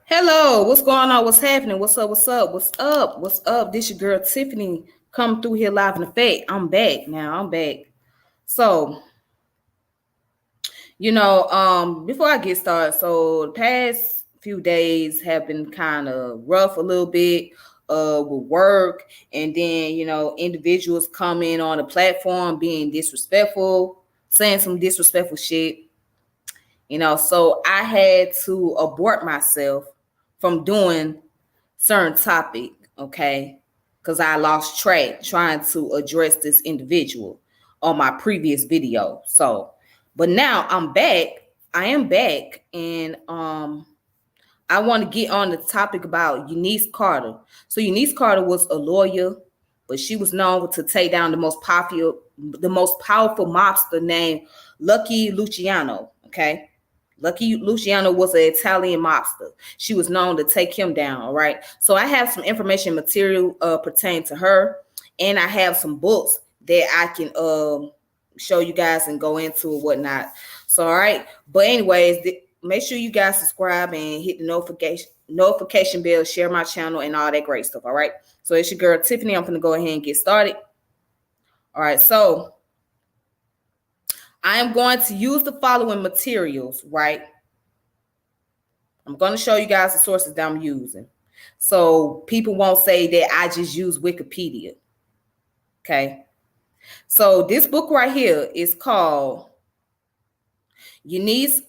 Hello, what's going on? What's happening? What's up? What's up? What's up? What's up? This your girl Tiffany coming through here live in effect. I'm back now. I'm back. So, before I get started, so the past few days have been kind of rough a little bit with work, and then individuals coming on the platform being disrespectful, saying some disrespectful shit. So I had to abort myself from doing certain topic, okay? Because I lost track trying to address this individual on my previous video. So, but now I'm back. I am back, and I want to get on the topic about Eunice Carter. So Eunice Carter was a lawyer, but she was known to take down the most powerful mobster named Lucky Luciano. Okay. Lucky Luciano was an Italian mobster. She was known to take him down. All right. So I have some information material pertaining to her, and I have some books that I can show you guys and go into and whatnot. So all right. But anyways, make sure you guys subscribe and hit the notification bell, share my channel, and all that great stuff. All right. So it's your girl Tiffany. I'm gonna go ahead and get started. All right. So I am going to use the following materials, right? I'm going to show you guys the sources that I'm using. So people won't say that I just use Wikipedia. Okay. So this book right here is called Eunice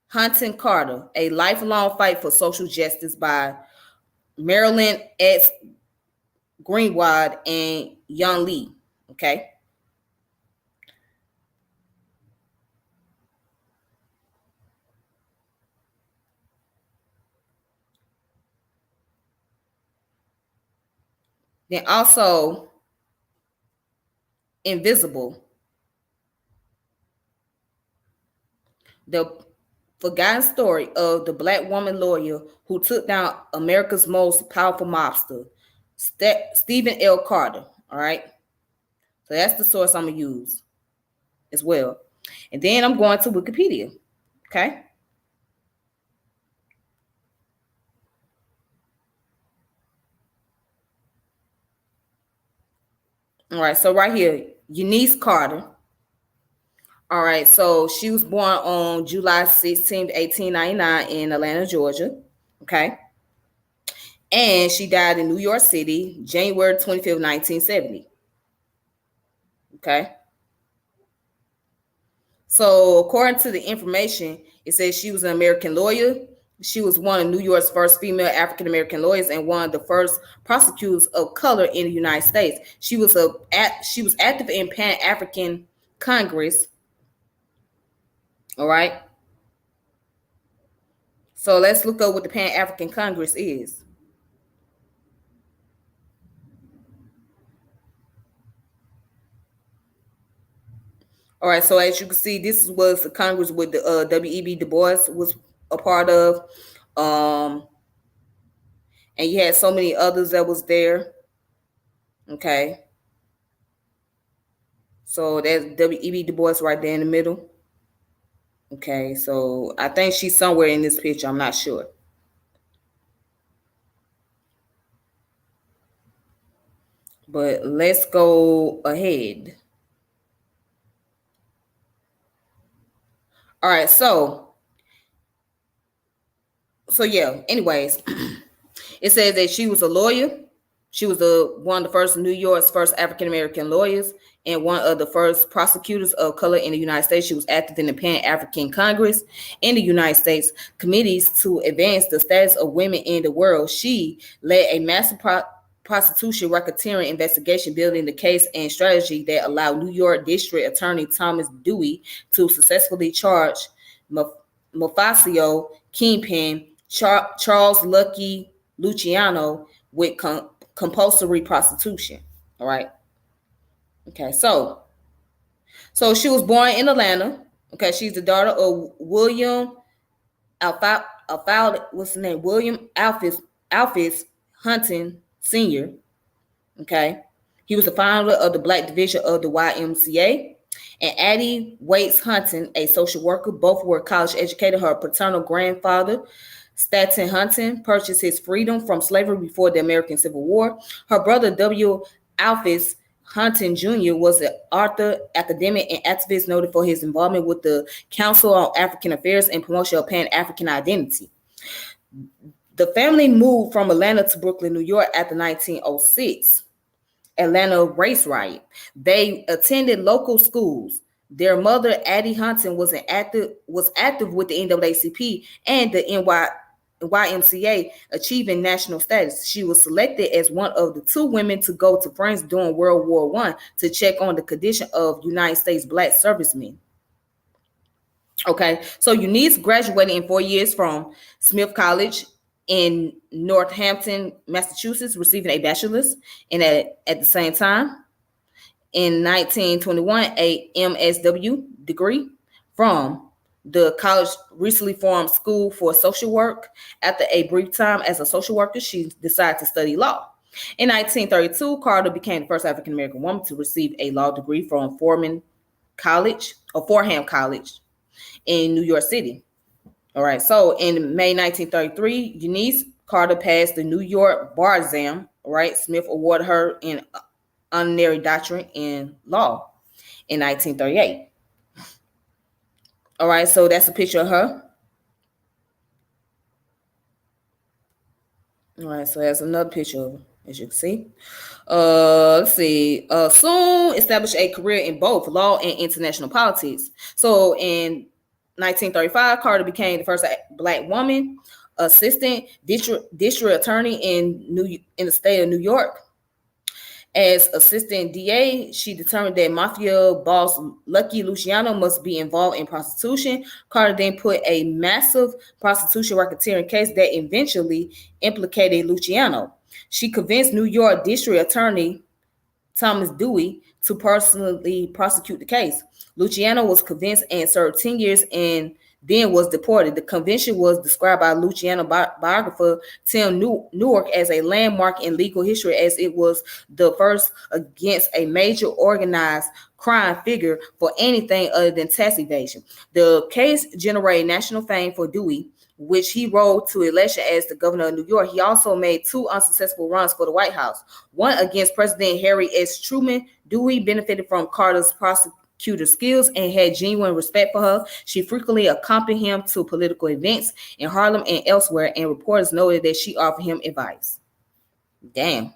Carter, A Lifelong Fight for Social Justice by Marilyn S. Greenwald and Young Lee. Okay. Then also Invisible, the forgotten story of the Black woman lawyer who took down America's most powerful mobster, Stephen L. Carter. All right. So that's the source I'm going to use as well. And then I'm going to Wikipedia. Okay. All right. So right here, Eunice Carter. All right. So she was born on July 16th, 1899 in Atlanta, Georgia. Okay. And she died in New York City, January 25th, 1970. Okay. So according to the information, it says she was an American lawyer. She was one of New York's first female African-American lawyers and one of the first prosecutors of color in the United States. She was active in Pan-African Congress. All right. So let's look up what the Pan-African Congress is. All right, so as you can see, this was the Congress with the W.E.B. Du Bois was a part of, and you had so many others that was there. Okay, so that's W.E.B. Du Bois right there in the middle. Okay, so I think she's somewhere in this picture. I'm not sure. But let's go ahead. All right, so yeah, anyways, it says that she was a lawyer. She was one of the first New York's first African-American lawyers and one of the first prosecutors of color in the United States. She was active in the Pan-African Congress in the United States committees to advance the status of women in the world. She led a massive prostitution racketeering investigation, building the case and strategy that allowed New York District Attorney Thomas Dewey to successfully charge Mafioso kingpin Charles Lucky Luciano with compulsory prostitution. All right. Okay. So she was born in Atlanta. Okay. She's the daughter of William what's his name? William Alphys Hunting Sr. Okay. He was the founder of the Black division of the YMCA. And Addie Waits Hunting, a social worker. Both were college educated. Her paternal grandfather, Stanton Huntington purchased his freedom from slavery before the American Civil War. Her brother, W. Alphys Huntington Jr., was an author, academic, and activist noted for his involvement with the Council on African Affairs and promotion of Pan-African identity. The family moved from Atlanta to Brooklyn, New York after 1906 Atlanta race riot. They attended local schools. Their mother, Addie Huntington, was active with the NAACP and the YMCA, achieving national status. She was selected as one of the 2 women to go to France during World War I to check on the condition of United States Black servicemen. Okay, so Eunice graduated in 4 years from Smith College in Northampton, Massachusetts, receiving a bachelor's, and at the same time, in 1921, a MSW degree from the college recently formed School for Social Work. After a brief time as a social worker, she decided to study law. In 1932, Carter became the first African American woman to receive a law degree from Fordham College in New York City. All right, so in May 1933, Eunice Carter passed the New York bar exam. Right, Smith awarded her an honorary doctorate in law in 1938. All right, so that's a picture of her. All right, so that's another picture of her, as you can see. Let's see. Soon established a career in both law and international politics. So in 1935, Carter became the first Black woman assistant district attorney in the state of New York. As assistant DA, she determined that mafia boss Lucky Luciano must be involved in prostitution. Carter then put a massive prostitution racketeering case that eventually implicated Luciano. She convinced New York District Attorney Thomas Dewey to personally prosecute the case. Luciano was convinced and served 10 years and then was deported. The convention was described by Luciano biographer Tim Newark as a landmark in legal history, as it was the first against a major organized crime figure for anything other than tax evasion. The case generated national fame for Dewey, which he rode to election as the governor of New York. He also made 2 unsuccessful runs for the White House, one against President Harry S. Truman. Dewey benefited from Carter's prosecutor skills and had genuine respect for her. She frequently accompanied him to political events in Harlem and elsewhere, and reporters noted that she offered him advice. Damn.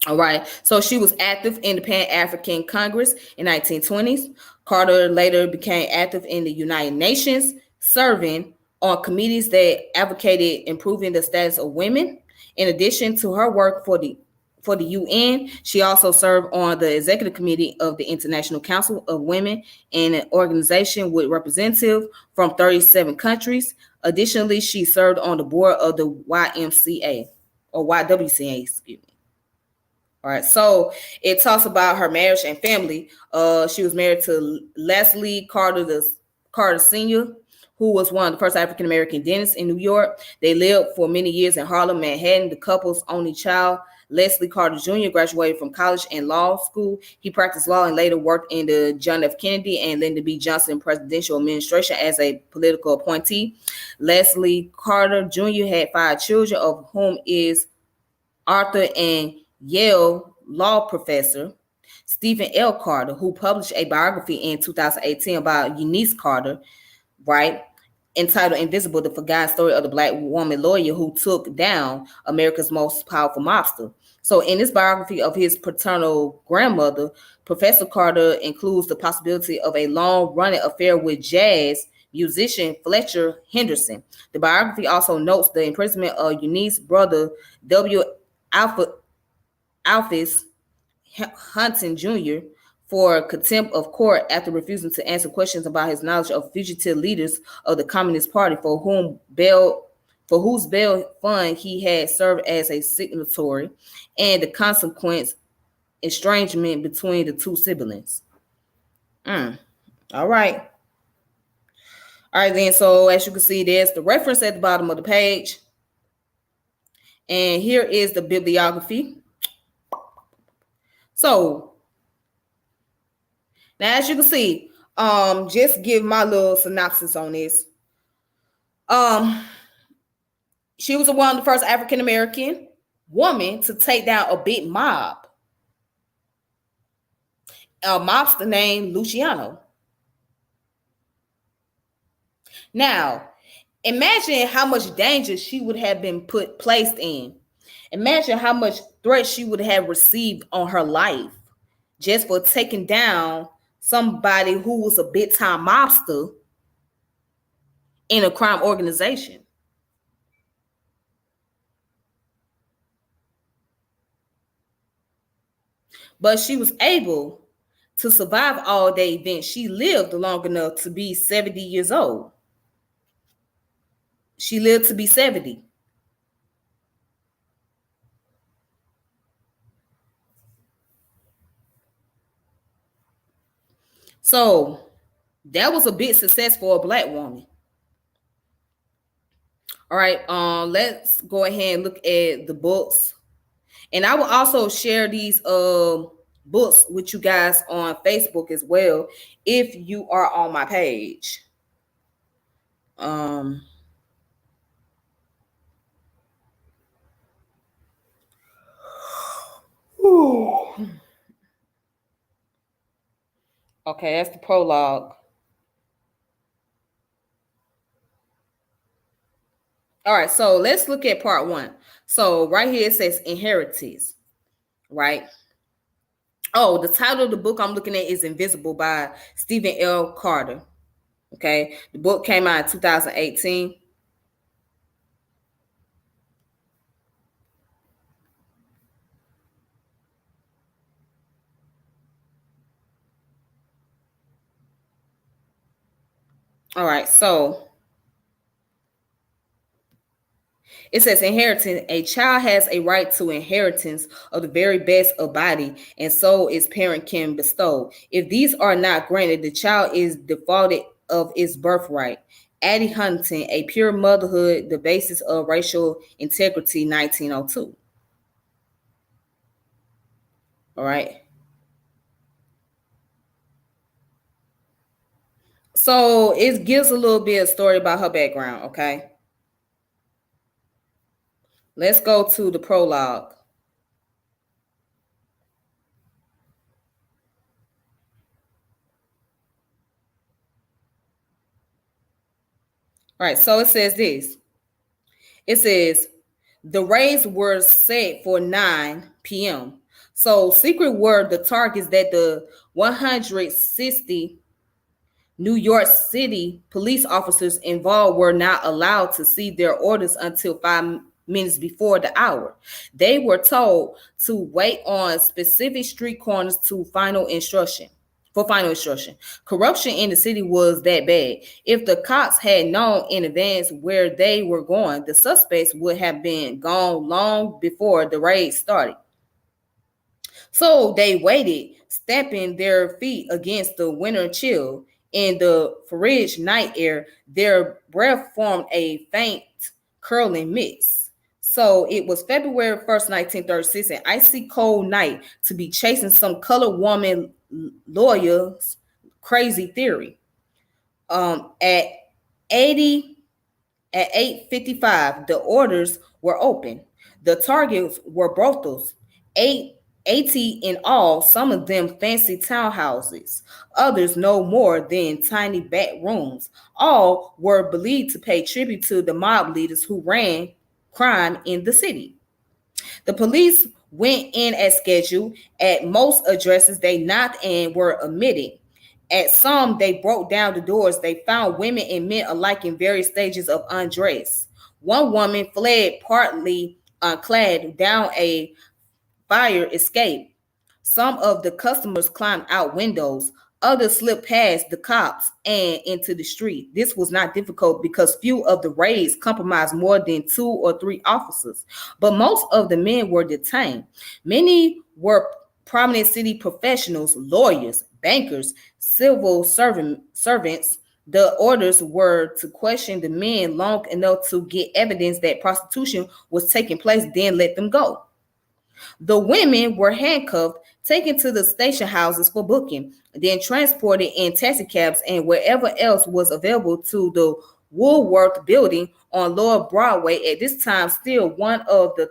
All right, so she was active in the Pan-African Congress in 1920s. Carter later became active in the United Nations, serving on committees that advocated improving the status of women. In addition to her work for the UN, she also served on the executive committee of the International Council of Women, an organization with representatives from 37 countries. Additionally, she served on the board of the YMCA or YWCA, excuse me. All right, so it talks about her marriage and family. She was married to Leslie Carter Sr., who was one of the first African American dentists in New York. They lived for many years in Harlem, Manhattan. The couple's only child, Leslie Carter Jr., graduated from college and law school. He practiced law and later worked in the John F. Kennedy and Lyndon B. Johnson presidential administration as a political appointee. Leslie Carter Jr. had 5 children, of whom is Arthur and Yale law professor Stephen L. Carter, who published a biography in 2018 about Eunice Carter, right, entitled Invisible, the Forgotten Story of the Black Woman Lawyer Who Took Down America's Most Powerful Mobster. So in this biography of his paternal grandmother, Professor Carter includes the possibility of a long-running affair with jazz musician Fletcher Henderson. The biography also notes the imprisonment of Eunice's brother, W. Alphys Huntington Jr. for contempt of court after refusing to answer questions about his knowledge of fugitive leaders of the Communist Party for whose bail fund he had served as a signatory, and the consequent estrangement between the 2 siblings. All right. All right, then, so as you can see, there's the reference at the bottom of the page. And here is the bibliography. So now, as you can see, just give my little synopsis on this. Um, she was one of the first African American woman to take down a big mob. A mobster named Luciano. Now, imagine how much danger she would have been placed in. Imagine how much threat she would have received on her life just for taking down somebody who was a big time mobster in a crime organization. But she was able to survive all the events. She lived long enough to be 70 years old. She lived to be 70. So that was a big success for a Black woman. All right, let's go ahead and look at the books. And I will also share these books with you guys on Facebook as well if you are on my page. Okay, that's the prologue. All right, so let's look at part 1. So right here it says inheritance, right? Oh, the title of the book I'm looking at is Invisible by Stephen L. Carter. Okay, the book came out in 2018. All right, so it says inheritance. A child has a right to inheritance of the very best of body and soul its parent can bestow. If these are not granted, the child is defrauded of its birthright. Addie Huntington, A Pure Motherhood, The Basis of Racial Integrity, 1902. All right. So it gives a little bit of story about her background, okay? Let's go to the prologue. All right, so it says this. It says, the raids were set for 9 p.m. So secret word, the targets that the 160 New York City police officers involved were not allowed to see their orders until 5 minutes before the hour. They were told to wait on specific street corners for final instruction. Corruption in the city was that bad. If the cops had known in advance where they were going, the suspects would have been gone long before the raid started. So they waited, stamping their feet against the winter chill. In the frigid night air, their breath formed a faint, curling mist. So it was February 1st, 1936, an icy cold night to be chasing some colored woman lawyer's crazy theory. At 8:55, the orders were open. The targets were brothels, 80 in all, some of them fancy townhouses, others no more than tiny back rooms. All were believed to pay tribute to the mob leaders who ran crime in the city. The police went in as scheduled. At most addresses, they knocked and were admitted. At some, they broke down the doors. They found women and men alike in various stages of undress. One woman fled partly unclad down a fire escape. Some of the customers climbed out windows. Others slipped past the cops and into the street. This was not difficult because few of the raids compromised more than 2 or 3 officers, but most of the men were detained. Many were prominent city professionals, lawyers, bankers, civil servants. The orders were to question the men long enough to get evidence that prostitution was taking place, then let them go. The women were handcuffed, taken to the station houses for booking, then transported in taxicabs and wherever else was available to the Woolworth Building on Lower Broadway, at this time still one of the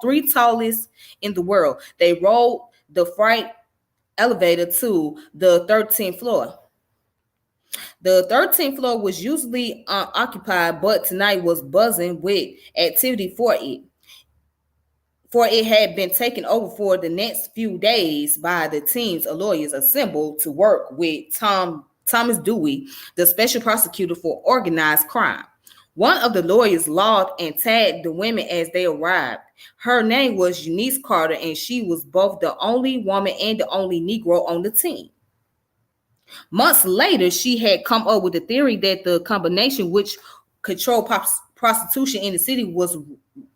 three tallest in the world. They rode the freight elevator to the 13th floor. The 13th floor was usually occupied, but tonight was buzzing with activity for it had been taken over for the next few days by the teams of lawyers assembled to work with Thomas Dewey, the special prosecutor for organized crime. One of the lawyers logged and tagged the women as they arrived. Her name was Eunice Carter, and she was both the only woman and the only Negro on the team. Months later, she had come up with the theory that the combination which controlled prostitution in the city was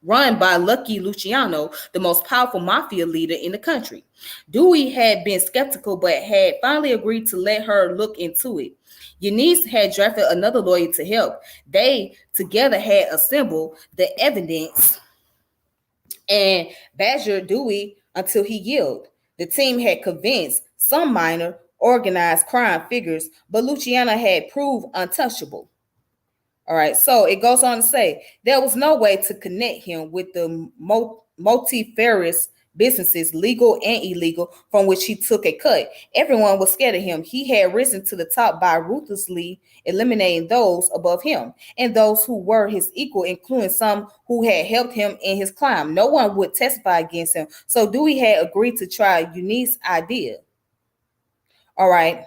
run by Lucky Luciano, the most powerful mafia leader in the country. Dewey had been skeptical but had finally agreed to let her look into it. Eunice had drafted another lawyer to help. They together had assembled the evidence and badgered Dewey until he yielded. The team had convinced some minor organized crime figures, but Luciano had proved untouchable. All right, so it goes on to say there was no way to connect him with the multifarious businesses, legal and illegal, from which he took a cut. Everyone was scared of him. He had risen to the top by ruthlessly eliminating those above him and those who were his equal, including some who had helped him in his climb. No one would testify against him, so Dewey had agreed to try Eunice's idea. All right.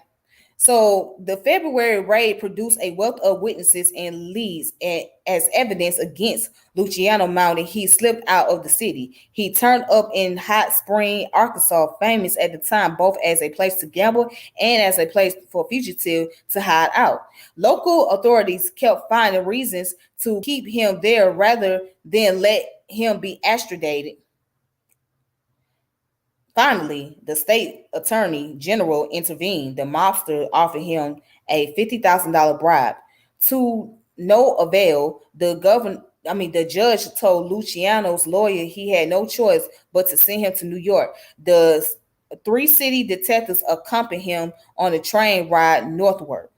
So the February raid produced a wealth of witnesses and leads as evidence against Luciano Mountain. He slipped out of the city. He turned up in Hot Spring, Arkansas, famous at the time both as a place to gamble and as a place for fugitives to hide out. Local authorities kept finding reasons to keep him there rather than let him be extradited. Finally, the state attorney general intervened. The mobster offered him a $50,000 bribe. To no avail, the judge told Luciano's lawyer he had no choice but to send him to New York. The three city detectives accompanied him on a train ride northward.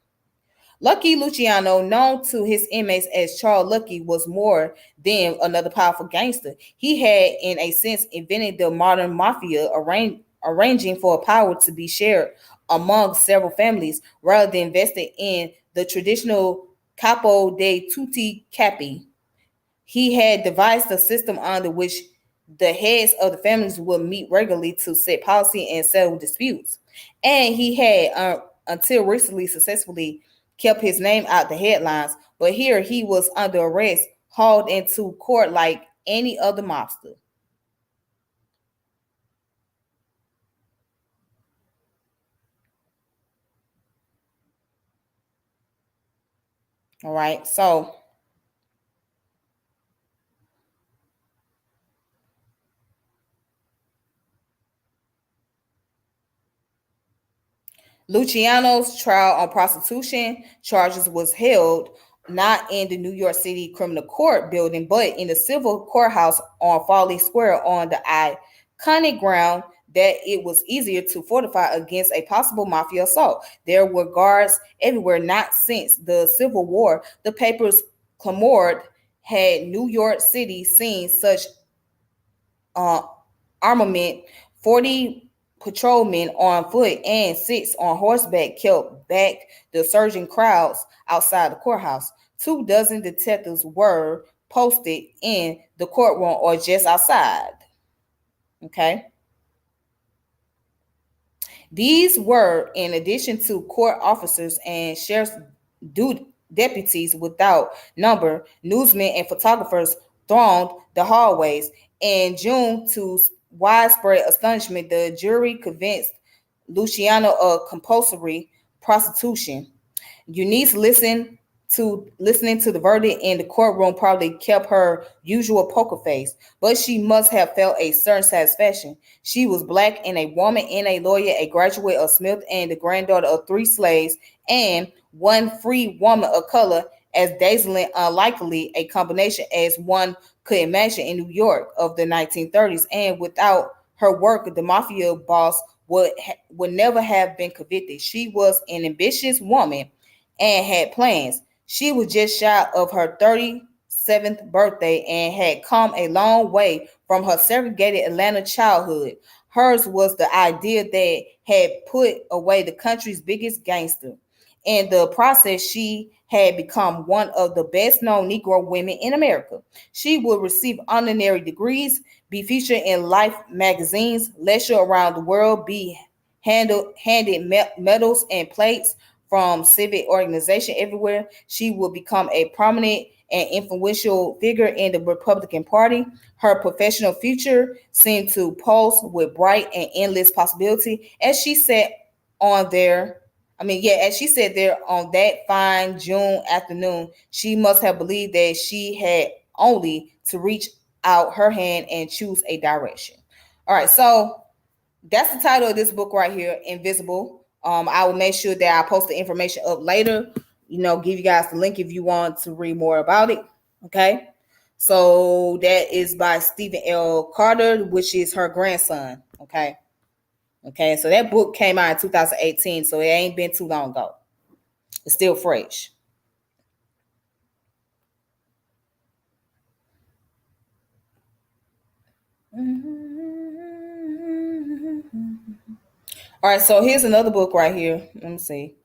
Lucky Luciano, known to his inmates as Charles Lucky, was more than another powerful gangster. He had, in a sense, invented the modern mafia, arranging for power to be shared among several families rather than vested in the traditional capo de tutti capi. He had devised a system under which the heads of the families would meet regularly to set policy and settle disputes. And he had, until recently, successfully kept his name out the headlines, but here he was under arrest, hauled into court like any other mobster. All right, so Luciano's trial on prostitution charges was held not in the New York City criminal court building, but in the civil courthouse on Foley Square on the iconic ground that it was easier to fortify against a possible mafia assault. There were guards everywhere. Not since the Civil War, the papers clamored, had New York City seen such armament. 40 patrolmen on foot and 6 on horseback kept back the surging crowds outside the courthouse. 24 detectives were posted in the courtroom or just outside. Okay. These were, in addition to court officers and sheriff's deputies without number. Newsmen and photographers thronged the hallways. In June, to widespread astonishment, the jury convinced Luciano of compulsory prostitution. Eunice listening to the verdict in the courtroom probably kept her usual poker face, but she must have felt a certain satisfaction. She was black and a woman and a lawyer, a graduate of Smith and the granddaughter of 3 slaves and one free woman of color, as dazingly unlikely a combination as one could imagine in New York of the 1930s. And without her work, the mafia boss would never have been convicted. She was an ambitious woman and had plans. She was just shy of her 37th birthday and had come a long way from her segregated Atlanta childhood. Hers was the idea that had put away the country's biggest gangster. In the process, she had become one of the best known Negro women in America. She would receive honorary degrees, be featured in Life magazines, lecture around the world, be handed medals and plates from civic organization everywhere. She will become a prominent and influential figure in the Republican Party. Her professional future seemed to pulse with bright and endless possibility as she sat on there. As she said there on that fine June afternoon, she must have believed that she had only to reach out her hand and choose a direction. All right, so that's the title of this book right here, Invisible. I will make sure that I post the information up later. Give you guys the link if you want to read more about it. Okay. So that is by Stephen L. Carter, which is her grandson. Okay. Okay. So that book came out in 2018. So it ain't been too long ago. It's still fresh. All right. So here's another book right here. Let me see.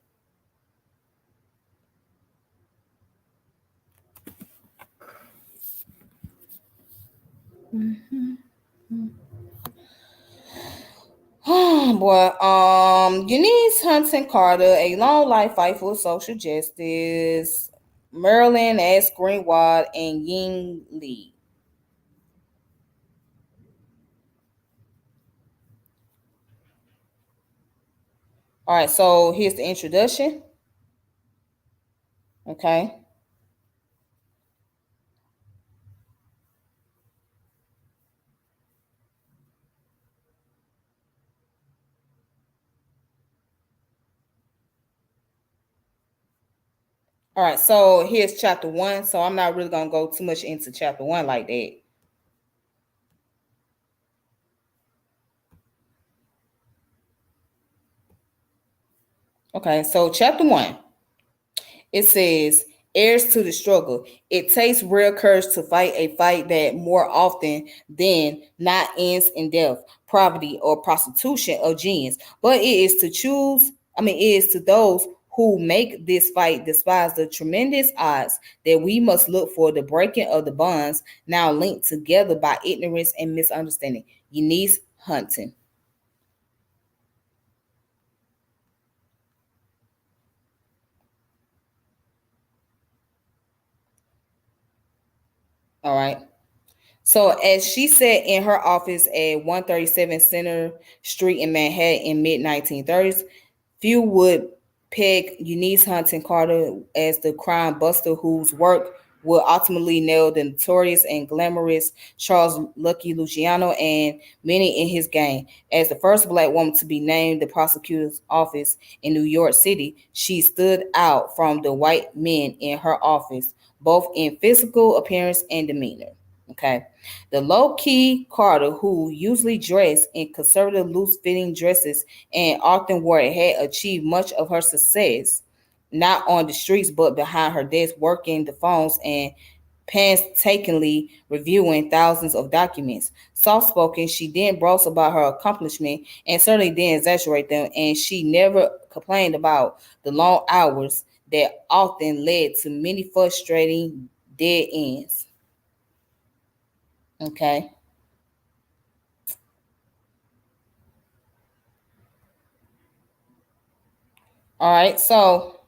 Oh boy, Eunice Carter, a long life fight for social justice. Marilyn S. Greenwald and Ying Lee. All right, so here's the introduction. Okay. All right, so here's chapter 1. So I'm not really gonna go too much into chapter 1 like that. Okay, so chapter 1. It says, heirs to the struggle. It takes real courage to fight a fight that more often than not ends in death, poverty, or prostitution of genes. But it is to those who make this fight despise the tremendous odds that we must look for the breaking of the bonds now linked together by ignorance and misunderstanding. Eunice Hunting. All right. So, as she sat in her office at 137 Center Street in Manhattan in mid 1930s, few would peg Eunice Hunting Carter as the crime buster whose work would ultimately nail the notorious and glamorous Charles Lucky Luciano and many in his gang. As the first black woman to be named the prosecutor's office in New York City, she stood out from the white men in her office, both in physical appearance and demeanor. Okay. The low key Carter, who usually dressed in conservative, loose fitting dresses and often wore a hat, achieved much of her success not on the streets but behind her desk, working the phones and painstakingly reviewing thousands of documents. Soft spoken, she didn't boast about her accomplishment and certainly didn't exaggerate them, and she never complained about the long hours that often led to many frustrating dead ends. Okay. All right. So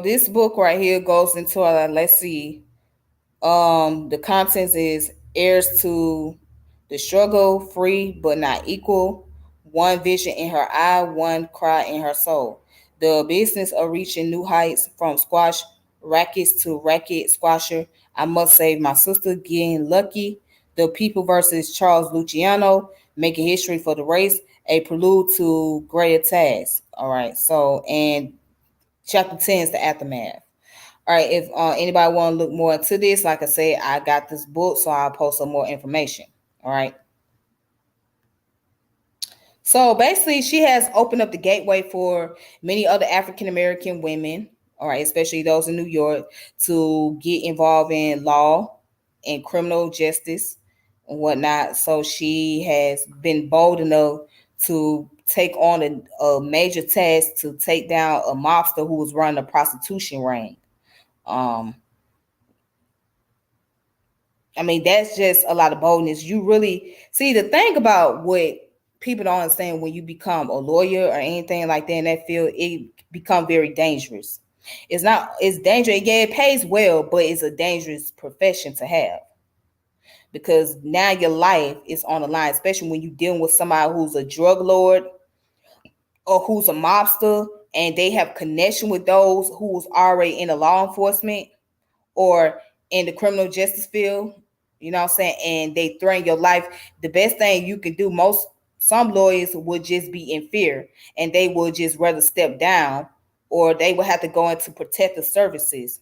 this book right here goes into let's see. The contents is heirs to the struggle, free but not equal. One vision in her eye, one cry in her soul. The business of reaching new heights from squash rackets to racket squasher. I must save my sister, getting lucky. The people versus Charles Luciano, making history for the race. A prelude to greater tasks. All right. So, and chapter 10 is the aftermath. All right, if anybody want to look more into this, like I said, I got this book, so I'll post some more information. All right. So basically, she has opened up the gateway for many other African American women, all right, especially those in New York, to get involved in law and criminal justice and whatnot. So she has been bold enough to take on a major task to take down a mobster who was running a prostitution ring. Um, I mean, that's just a lot of boldness. You really see the thing about what people don't understand when you become a lawyer or anything like that in that field, it become very dangerous. It's dangerous. Yeah, it pays well, but it's a dangerous profession to have because now your life is on the line, especially when you're dealing with somebody who's a drug lord or who's a mobster and they have connection with those who's already in the law enforcement or in the criminal justice field, you know what I'm saying, and they threaten your life. The best thing you can do, some lawyers would just be in fear and they will just rather step down or they will have to go into protective services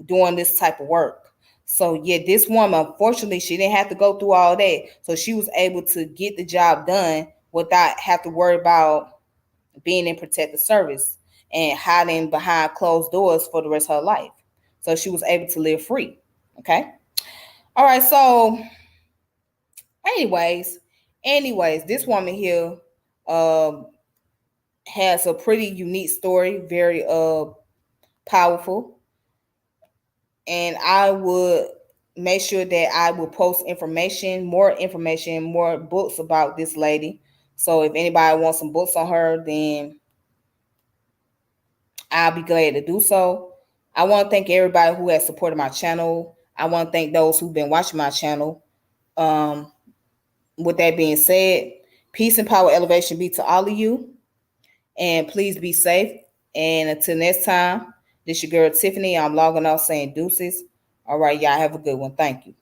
doing this type of work. So yeah, this woman, unfortunately, she didn't have to go through all that. So she was able to get the job done without have to worry about being in protective service and hiding behind closed doors for the rest of her life. So she was able to live free. Okay. All right. So, anyways, this woman here um has a pretty unique story, very powerful. And I would make sure that I will post information, more books about this lady. So if anybody wants some books on her, then I'll be glad to do so. I want to thank everybody who has supported my channel. I want to thank those who've been watching my channel. Um, with that being said, peace and power elevation be to all of you. And please be safe. And until next time, this your girl Tiffany. I'm logging off saying deuces. All right, y'all have a good one. Thank you.